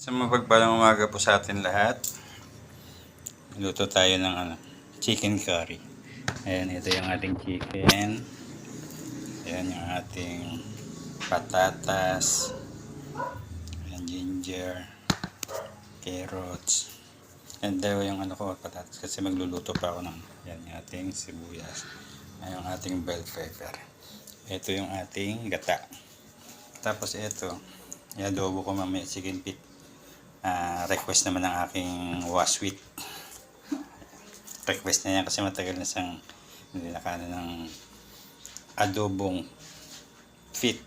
Sa mapagpalang umaga po sa atin lahat. Luto tayo ng chicken curry. Ayan, ito yung ating chicken. Ayan yung ating patatas. Ayan, ginger. Carrots. And daw yung patatas. Kasi magluluto pa ako ng ayan, yung ating sibuyas. Ayan yung ating bell pepper. Ito yung ating gata. Tapos ito, i-adobo ko mamaya chicken feet. Request naman ng aking waswit. Request na yan kasi matagal na siyang hindi nakaano ng adobong feet.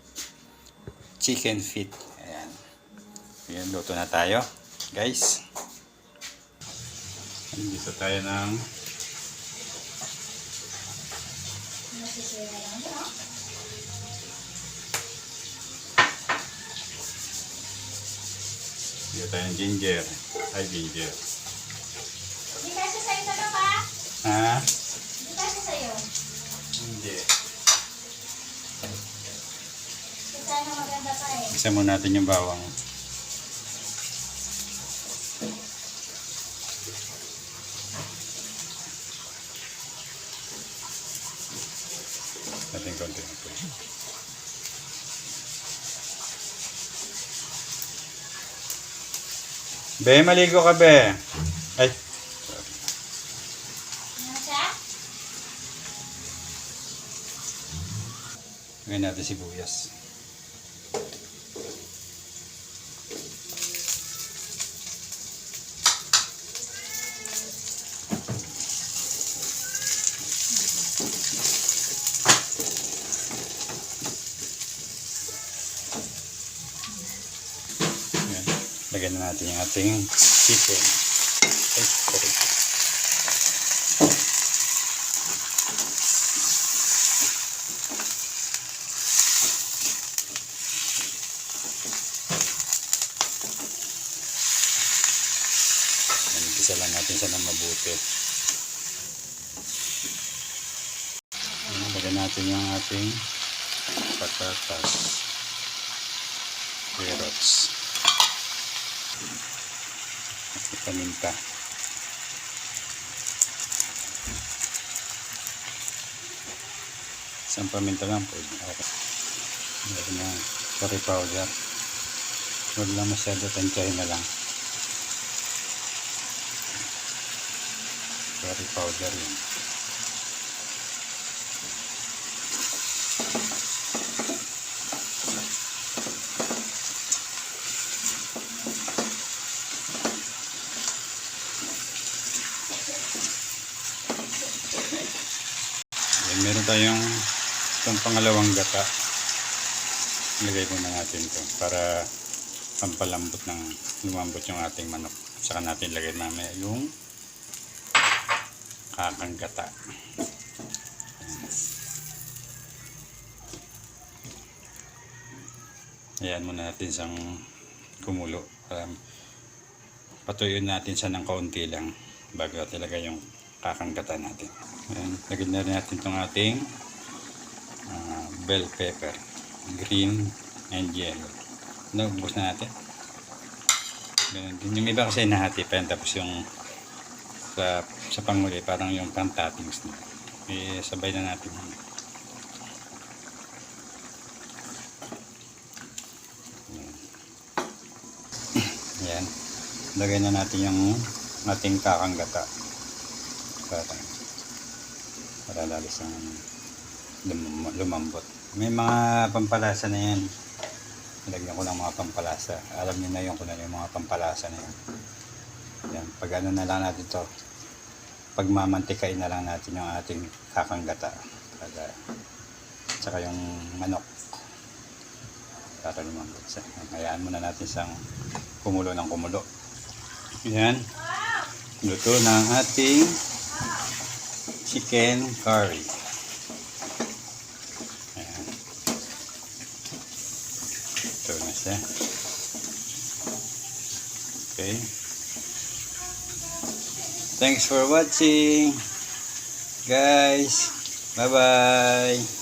Chicken feet. Ayan. Ayan, luto na tayo. Guys. Dito tayo ng dito tayo ng ginger. Ay, ginger. Hindi kasi sa'yo ito ba? Ha? Hindi kasi sa'yo. Hindi. Kasi sana maganda pa eh. Isa mo natin yung bawang. Natin konti na po. Be, maligo ka, be. Ay, sorry. Ano siya? Ngayon natin sibuyas. Ayan. Lagyan na natin yung ating chicken. Ay, sorry. Isa lang natin siya ng mabuti. Lagyan natin yung ating patatas, carrots, at paminta. Isang paminta lang po. Okay. Lagyan na curry powder. Huwag lang masyado, tansyahin na lang. Curry powder yun. Then, meron tayong itong pangalawang gata. Ilagay muna natin ito para pampalambot ng lumambot yung ating manok. Saka natin ilagay mamaya yung kakang gata. Ayan muna natin siyang kumulo. Patuyuin natin siya ng kaunti lang bago talaga yung kakang gata natin. Ayan, lagyan na rin natin itong ating bell pepper. Green and yellow. Ubus na natin. Ganun din. Yung iba kasi nahati pa yan. Tapos yung sa panguli parang yung pang-toppings na. Sabay na natin. Ayan. Lagay na natin yung ating kakang gata. Para lalis ang lumambot. May mga pampalasa na yan. Ilagyan ko ng mga pampalasa. Alam niyo na yun kung ano yung mga pampalasa na yan. Yan. Pag ano na lang natin ito, pagmamantikain na lang natin yung ating kakang gata. Tsaka yung manok. Para lumambot. Hayaan muna natin siyang kumulo ng kumulo. Yan. Luto ng ating chicken curry. Ayan. Ito na siya. Okay. Thanks for watching, guys. Bye-bye.